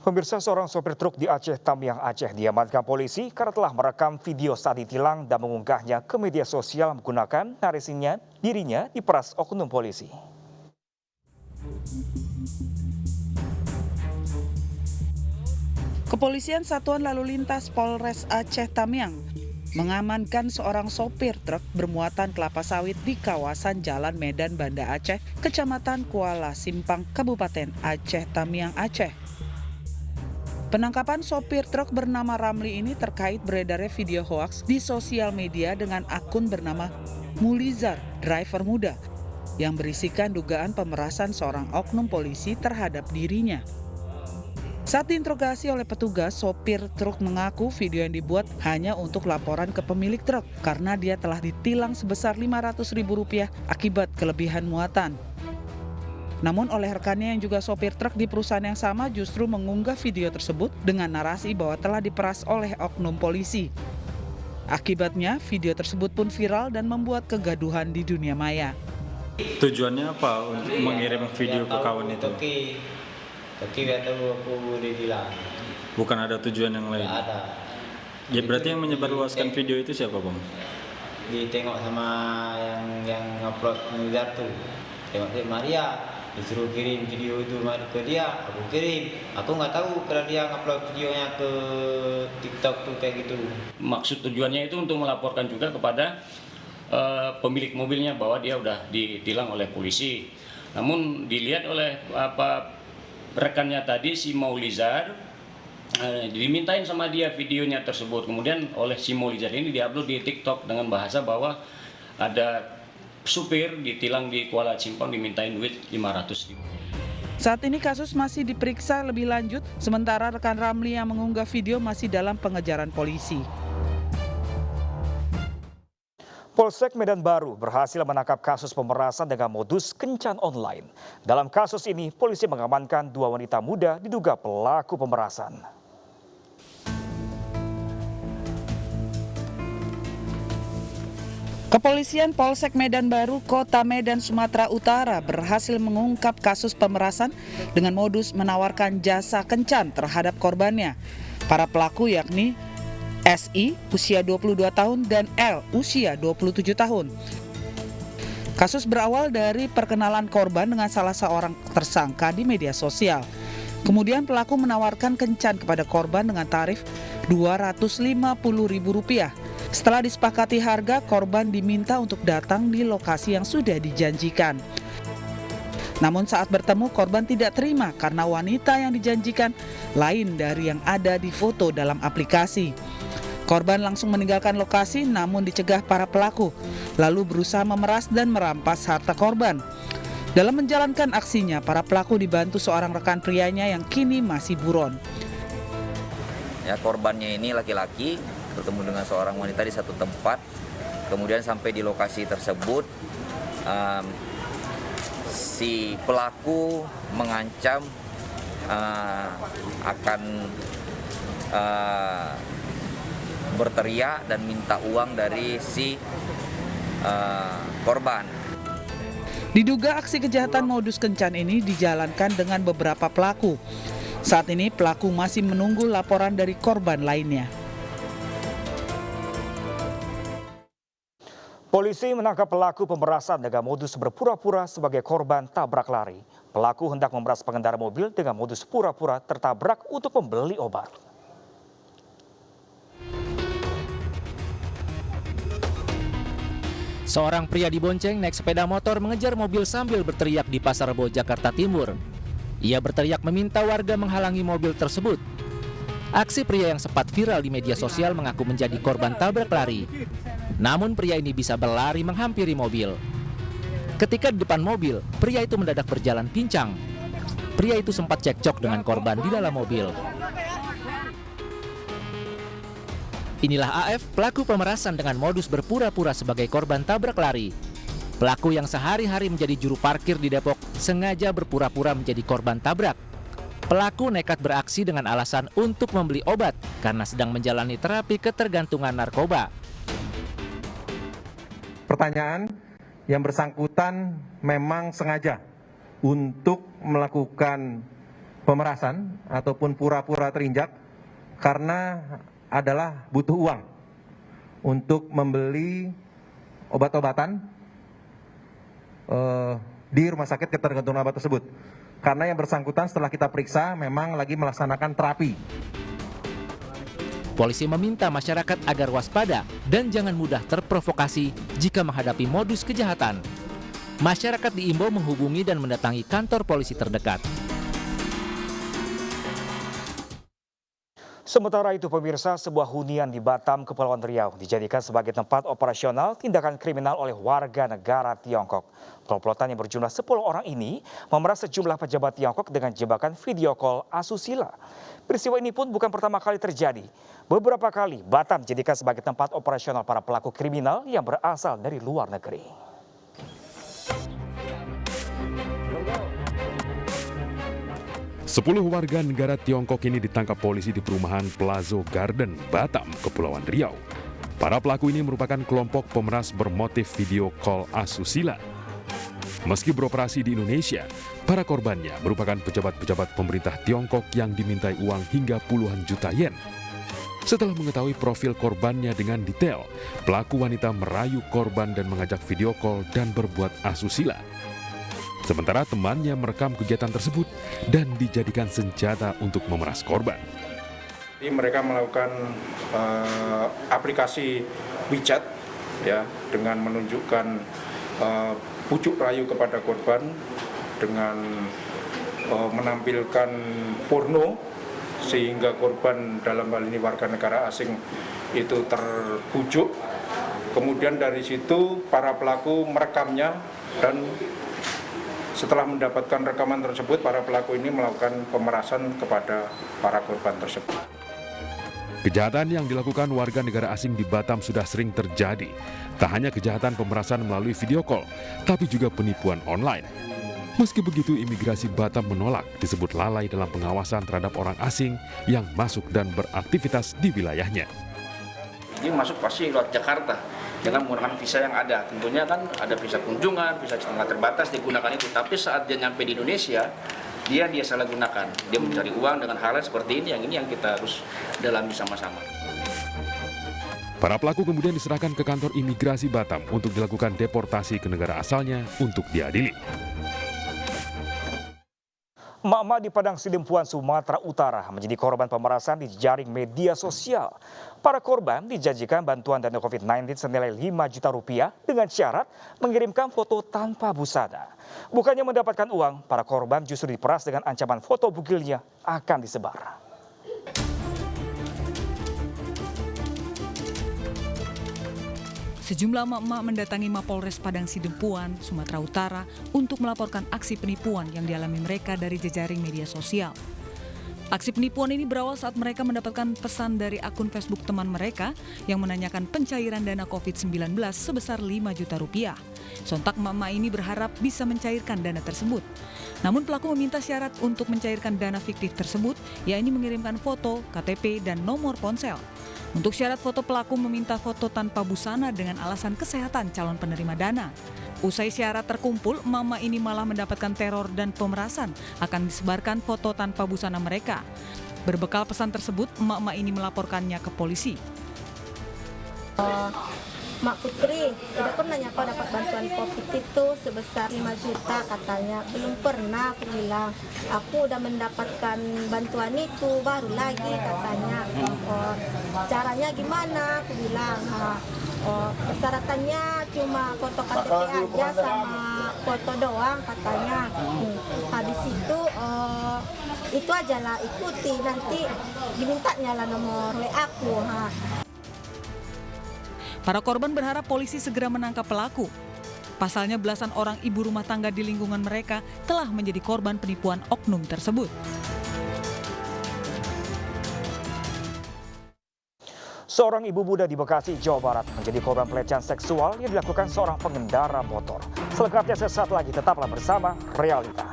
Pemirsa, seorang sopir truk di Aceh Tamiang, Aceh diamankan polisi karena telah merekam video saat ditilang dan mengunggahnya ke media sosial menggunakan narasinya dirinya diperas oknum polisi. Kepolisian Satuan Lalu Lintas Polres Aceh Tamiang mengamankan seorang sopir truk bermuatan kelapa sawit di kawasan Jalan Medan Banda Aceh, Kecamatan Kuala Simpang, Kabupaten Aceh Tamiang, Aceh. Penangkapan sopir truk bernama Ramli ini terkait beredarnya video hoaks di sosial media dengan akun bernama Mulizar, driver muda, yang berisikan dugaan pemerasan seorang oknum polisi terhadap dirinya. Saat diinterogasi oleh petugas, sopir truk mengaku video yang dibuat hanya untuk laporan ke pemilik truk karena dia telah ditilang sebesar Rp500.000 akibat kelebihan muatan. Namun oleh rekannya yang juga sopir truk di perusahaan yang sama justru mengunggah video tersebut dengan narasi bahwa telah diperas oleh oknum polisi. Akibatnya video tersebut pun viral dan membuat kegaduhan di dunia maya. Tujuannya apa untuk mengirim video ke kawan itu? Tapi biar tahu aku ditilang. Bukan ada tujuan yang lain? Tidak ada. Ya berarti yang menyebarluaskan video itu siapa, Bang? Ditengok sama yang upload Mulizar tuh. Tengok dia Maria, disuruh kirim video itu ke dia, aku kirim. Aku nggak tahu kalau dia ngupload videonya ke TikTok tuh kayak gitu. Maksud tujuannya itu untuk melaporkan juga kepada pemilik mobilnya bahwa dia udah ditilang oleh polisi. Namun dilihat oleh rekannya tadi, si Maulizar, dimintain sama dia videonya tersebut. Kemudian oleh si Maulizar ini diupload di TikTok dengan bahasa bahwa ada supir ditilang di Kuala Simpang dimintain duit 500.000. Saat ini kasus masih diperiksa lebih lanjut, sementara rekan Ramli yang mengunggah video masih dalam pengejaran polisi. Polsek Medan Baru berhasil menangkap kasus pemerasan dengan modus kencan online. Dalam kasus ini, polisi mengamankan 2 wanita muda diduga pelaku pemerasan. Kepolisian Polsek Medan Baru, Kota Medan, Sumatera Utara berhasil mengungkap kasus pemerasan dengan modus menawarkan jasa kencan terhadap korbannya. Para pelaku yakni SI usia 22 tahun dan L usia 27 tahun. Kasus berawal dari perkenalan korban dengan salah seorang tersangka di media sosial. Kemudian pelaku menawarkan kencan kepada korban dengan tarif Rp250.000. Setelah disepakati harga, korban diminta untuk datang di lokasi yang sudah dijanjikan. Namun saat bertemu, korban tidak terima karena wanita yang dijanjikan lain dari yang ada di foto dalam aplikasi. Korban langsung meninggalkan lokasi namun dicegah para pelaku, lalu berusaha memeras dan merampas harta korban. Dalam menjalankan aksinya, para pelaku dibantu seorang rekan prianya yang kini masih buron. Ya, korbannya ini laki-laki bertemu dengan seorang wanita di satu tempat, kemudian sampai di lokasi tersebut, si pelaku mengancam akan berteriak dan minta uang dari si korban. Diduga aksi kejahatan modus kencan ini dijalankan dengan beberapa pelaku. Saat ini pelaku masih menunggu laporan dari korban lainnya. Polisi menangkap pelaku pemerasan dengan modus berpura-pura sebagai korban tabrak lari. Pelaku hendak memeras pengendara mobil dengan modus pura-pura tertabrak untuk membeli obat. Seorang pria dibonceng naik sepeda motor mengejar mobil sambil berteriak di Pasar Rebo, Jakarta Timur. Ia berteriak meminta warga menghalangi mobil tersebut. Aksi pria yang sempat viral di media sosial mengaku menjadi korban tabrak lari. Namun pria ini bisa berlari menghampiri mobil. Ketika di depan mobil, pria itu mendadak berjalan pincang. Pria itu sempat cekcok dengan korban di dalam mobil. Inilah AF, pelaku pemerasan dengan modus berpura-pura sebagai korban tabrak lari. Pelaku yang sehari-hari menjadi juru parkir di Depok sengaja berpura-pura menjadi korban tabrak. Pelaku nekat beraksi dengan alasan untuk membeli obat karena sedang menjalani terapi ketergantungan narkoba. Pertanyaan, yang bersangkutan memang sengaja untuk melakukan pemerasan ataupun pura-pura terinjak karena adalah butuh uang untuk membeli obat-obatan di rumah sakit ketergantungan obat tersebut. Karena yang bersangkutan setelah kita periksa memang lagi melaksanakan terapi. Polisi meminta masyarakat agar waspada dan jangan mudah terprovokasi jika menghadapi modus kejahatan. Masyarakat diimbau menghubungi dan mendatangi kantor polisi terdekat. Sementara itu pemirsa, sebuah hunian di Batam, Kepulauan Riau dijadikan sebagai tempat operasional tindakan kriminal oleh warga negara Tiongkok. Komplotan yang berjumlah 10 orang ini memeras sejumlah pejabat Tiongkok dengan jebakan video call asusila. Peristiwa ini pun bukan pertama kali terjadi. Beberapa kali Batam dijadikan sebagai tempat operasional para pelaku kriminal yang berasal dari luar negeri. 10 warga negara Tiongkok ini ditangkap polisi di perumahan Plazo Garden, Batam, Kepulauan Riau. Para pelaku ini merupakan kelompok pemeras bermotif video call asusila. Meski beroperasi di Indonesia, para korbannya merupakan pejabat-pejabat pemerintah Tiongkok yang dimintai uang hingga puluhan juta yen. Setelah mengetahui profil korbannya dengan detail, pelaku wanita merayu korban dan mengajak video call dan berbuat asusila. Sementara temannya merekam kegiatan tersebut dan dijadikan senjata untuk memeras korban. Jadi mereka melakukan aplikasi WeChat ya, dengan menunjukkan pucuk rayu kepada korban dengan menampilkan porno sehingga korban dalam hal ini warga negara asing itu terbujuk. Kemudian dari situ para pelaku merekamnya dan setelah mendapatkan rekaman tersebut, para pelaku ini melakukan pemerasan kepada para korban tersebut. Kejahatan yang dilakukan warga negara asing di Batam sudah sering terjadi. Tak hanya kejahatan pemerasan melalui video call, tapi juga penipuan online. Meski begitu, imigrasi Batam menolak disebut lalai dalam pengawasan terhadap orang asing yang masuk dan beraktivitas di wilayahnya. Dia masuk pasti lewat Jakarta dengan menggunakan visa yang ada. Tentunya kan ada visa kunjungan, visa setengah terbatas digunakan itu. Tapi saat dia nyampe di Indonesia, dia salah gunakan. Dia mencari uang dengan hal seperti ini yang kita harus dalami sama-sama. Para pelaku kemudian diserahkan ke kantor imigrasi Batam untuk dilakukan deportasi ke negara asalnya untuk diadili. Emak-emak di Padang Sidempuan, Sumatera Utara menjadi korban pemerasan di jaring media sosial. Para korban dijanjikan bantuan dana COVID-19 senilai 5 juta rupiah dengan syarat mengirimkan foto tanpa busana. Bukannya mendapatkan uang, para korban justru diperas dengan ancaman foto bugilnya akan disebar. Sejumlah emak-emak mendatangi Mapolres Padang Sidempuan, Sumatera Utara untuk melaporkan aksi penipuan yang dialami mereka dari jejaring media sosial. Aksi penipuan ini berawal saat mereka mendapatkan pesan dari akun Facebook teman mereka yang menanyakan pencairan dana COVID-19 sebesar 5 juta rupiah. Sontak emak-emak ini berharap bisa mencairkan dana tersebut. Namun pelaku meminta syarat untuk mencairkan dana fiktif tersebut, yakni mengirimkan foto, KTP, dan nomor ponsel. Untuk syarat foto, pelaku meminta foto tanpa busana dengan alasan kesehatan calon penerima dana. Usai syarat terkumpul, emak-emak ini malah mendapatkan teror dan pemerasan akan disebarkan foto tanpa busana mereka. Berbekal pesan tersebut, emak-emak ini melaporkannya ke polisi. Mak Putri, udah pernah nyapa dapat bantuan COVID itu sebesar 5 juta katanya. Belum pernah, aku bilang. Aku udah mendapatkan bantuan itu, baru lagi katanya. Caranya gimana? Aku bilang. Persyaratannya cuma foto KTP aja sama foto doang katanya. Habis itu aja lah, ikuti. Nanti dimintanya lah nomor WA aku. Para korban berharap polisi segera menangkap pelaku. Pasalnya belasan orang ibu rumah tangga di lingkungan mereka telah menjadi korban penipuan oknum tersebut. Seorang ibu muda di Bekasi, Jawa Barat menjadi korban pelecehan seksual yang dilakukan seorang pengendara motor. Selengkapnya sesaat lagi, tetaplah bersama Realita.